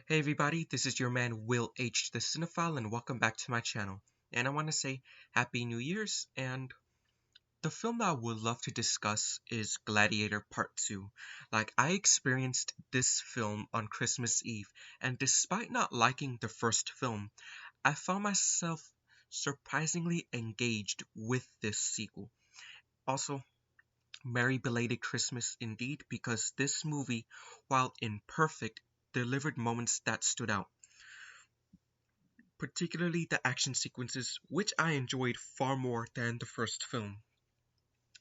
Hey everybody, this is your man Will H. the Cinephile, and welcome back to my channel. And I want to say Happy New Year's, and the film that I would love to discuss is Gladiator Part 2. I experienced this film on Christmas Eve, and despite not liking the first film, I found myself surprisingly engaged with this sequel. Also, Merry belated Christmas indeed, because this movie, while imperfect, delivered moments that stood out, particularly the action sequences, which I enjoyed far more than the first film.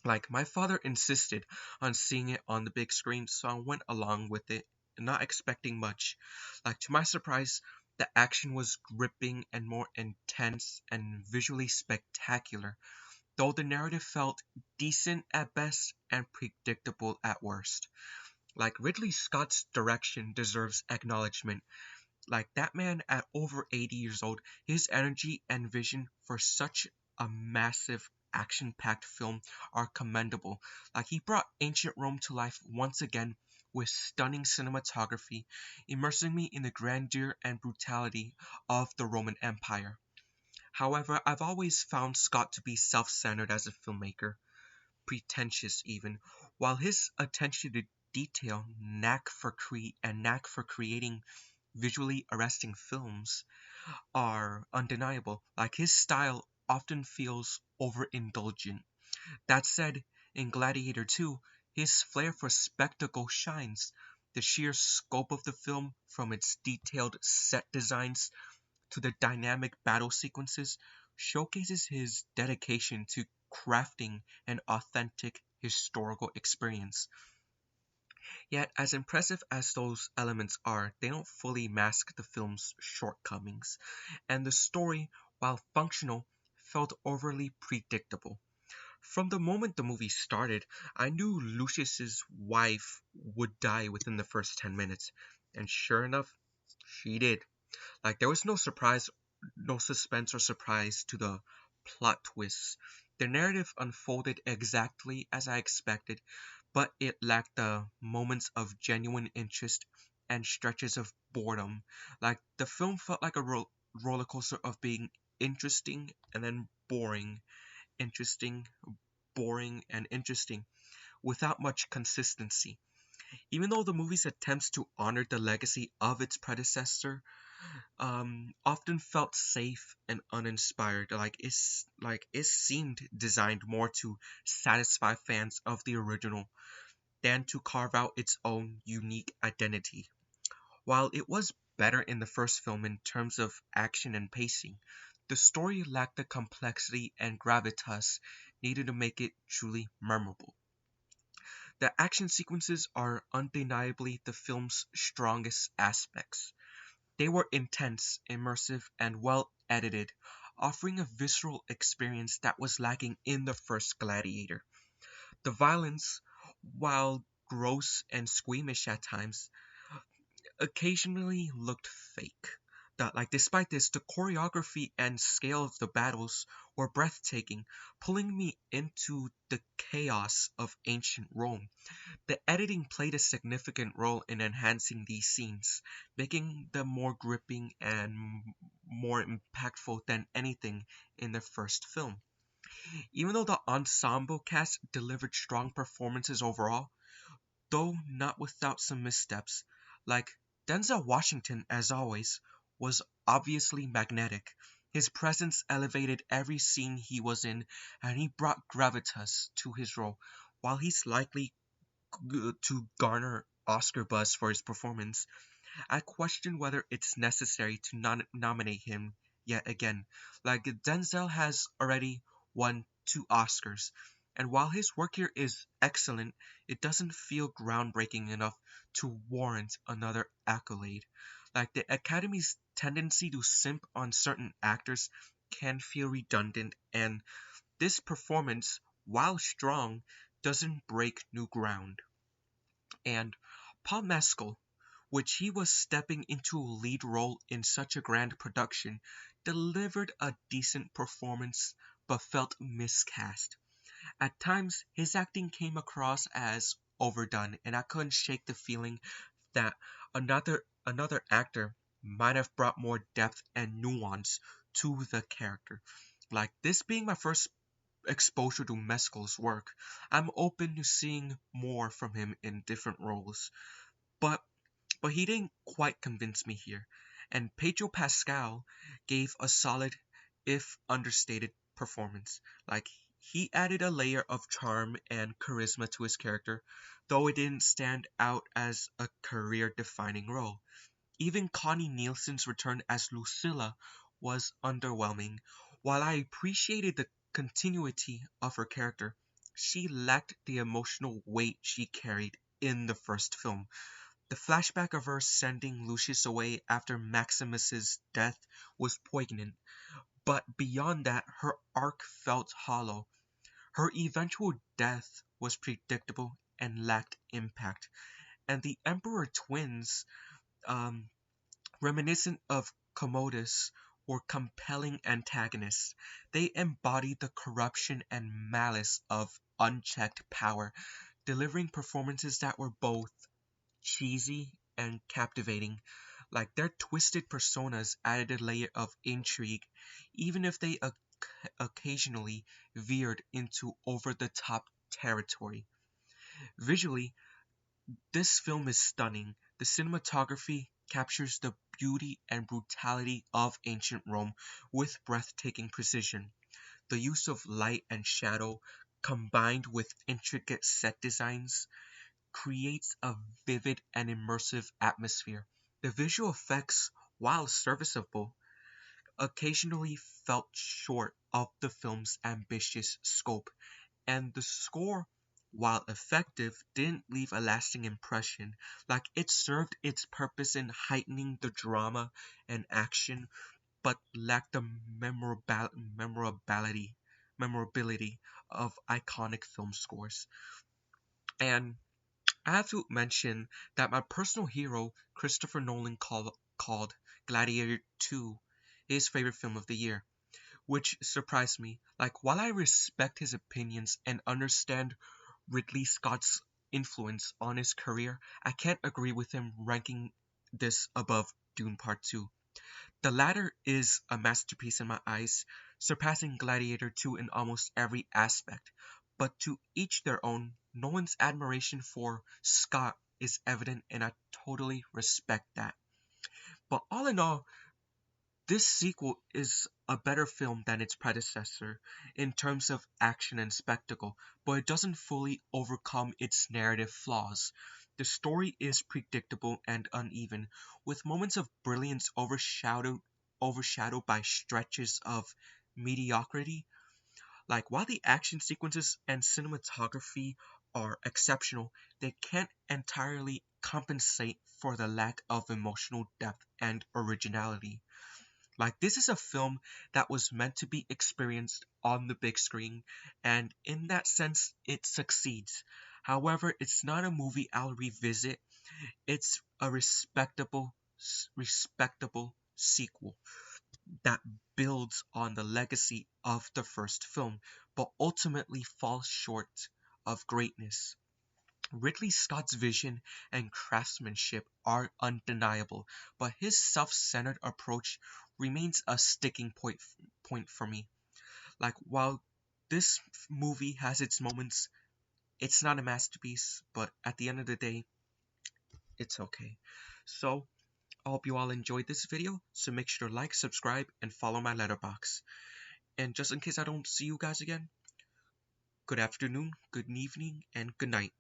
My father insisted on seeing it on the big screen, so I went along with it, not expecting much. To my surprise, the action was gripping and more intense and visually spectacular, though the narrative felt decent at best and predictable at worst. Ridley Scott's direction deserves acknowledgement. That man at over 80 years old, his energy and vision for such a massive action-packed film are commendable. He brought ancient Rome to life once again with stunning cinematography, immersing me in the grandeur and brutality of the Roman Empire. However, I've always found Scott to be self-centered as a filmmaker, pretentious even, while his attention to detail, knack for creating visually arresting films are undeniable. His style often feels overindulgent. That said, in Gladiator 2, his flair for spectacle shines. The sheer scope of the film, from its detailed set designs to the dynamic battle sequences, showcases his dedication to crafting an authentic historical experience. Yet, as impressive as those elements are, they don't fully mask the film's shortcomings, and the story, while functional, felt overly predictable. From the moment the movie started, I knew Lucius's wife would die within the first 10 minutes, and sure enough, she did. There was no suspense or surprise to the plot twists. The narrative unfolded exactly as I expected, but it lacked the moments of genuine interest and stretches of boredom. The film felt like a roller coaster of being interesting and then boring, interesting, boring, and interesting, without much consistency. Even though the movie's attempts to honor the legacy of its predecessor often felt safe and uninspired. It seemed designed more to satisfy fans of the original than to carve out its own unique identity. While it was better in the first film in terms of action and pacing, the story lacked the complexity and gravitas needed to make it truly memorable. The action sequences are undeniably the film's strongest aspects. They were intense, immersive, and well edited, offering a visceral experience that was lacking in the first Gladiator. The violence, while gross and squeamish at times, occasionally looked fake. Despite this, the choreography and scale of the battles were breathtaking, pulling me into the chaos of ancient Rome. The editing played a significant role in enhancing these scenes, making them more gripping and more impactful than anything in the first film. Even though the ensemble cast delivered strong performances overall, though not without some missteps, like Denzel Washington, as always, was obviously magnetic. His presence elevated every scene he was in, and he brought gravitas to his role. While he's likely to garner Oscar buzz for his performance, I question whether it's necessary to nominate him yet again. Denzel has already won 2 Oscars, and while his work here is excellent, it doesn't feel groundbreaking enough to warrant another accolade. The Academy's tendency to simp on certain actors can feel redundant, and this performance, while strong, doesn't break new ground. And Paul Mescal, which he was stepping into a lead role in such a grand production, delivered a decent performance but felt miscast. At times, his acting came across as overdone, and I couldn't shake the feeling that another actor might have brought more depth and nuance to the character. Like this being my first exposure to Mescal's work, I'm open to seeing more from him in different roles. But he didn't quite convince me here, and Pedro Pascal gave a solid, if understated, performance. Like he added a layer of charm and charisma to his character, though it didn't stand out as a career-defining role. Even Connie Nielsen's return as Lucilla was underwhelming. While I appreciated the continuity of her character, she lacked the emotional weight she carried in the first film. The flashback of her sending Lucius away after Maximus's death was poignant, but beyond that, her arc felt hollow. Her eventual death was predictable and lacked impact, and the Emperor twins, um, reminiscent of Commodus, were compelling antagonists. They embodied the corruption and malice of unchecked power, delivering performances that were both cheesy and captivating. Like their twisted personas added a layer of intrigue, even if they occasionally veered into over the top territory. Visually, this film is stunning. The cinematography captures the beauty and brutality of ancient Rome with breathtaking precision. The use of light and shadow, combined with intricate set designs, creates a vivid and immersive atmosphere. The visual effects, while serviceable, occasionally felt short of the film's ambitious scope, and the score, while effective, didn't leave a lasting impression. Like it served its purpose in heightening the drama and action, but lacked the memorability of iconic film scores. And I have to mention that my personal hero, Christopher Nolan, called Gladiator 2 his favorite film of the year, which surprised me. Like, while I respect his opinions and understand Ridley Scott's influence on his career, I can't agree with him ranking this above Dune Part 2. The latter is a masterpiece in my eyes, surpassing Gladiator 2 in almost every aspect. But to each their own, Nolan's admiration for Scott is evident, and I totally respect that. But all in all, this sequel is a better film than its predecessor in terms of action and spectacle, but it doesn't fully overcome its narrative flaws. The story is predictable and uneven, with moments of brilliance overshadowed by stretches of mediocrity. Like while the action sequences and cinematography are exceptional, they can't entirely compensate for the lack of emotional depth and originality. Like, this is a film that was meant to be experienced on the big screen, and in that sense, it succeeds. However, it's not a movie I'll revisit. It's a respectable sequel that builds on the legacy of the first film, but ultimately falls short of greatness. Ridley Scott's vision and craftsmanship are undeniable, but his self-centered approach remains a sticking point for me. Like while this movie has its moments, it's not a masterpiece, but at the end of the day, it's okay. So, I hope you all enjoyed this video, so make sure to like, subscribe, and follow my letterbox. And just in case I don't see you guys again, good afternoon, good evening, and good night.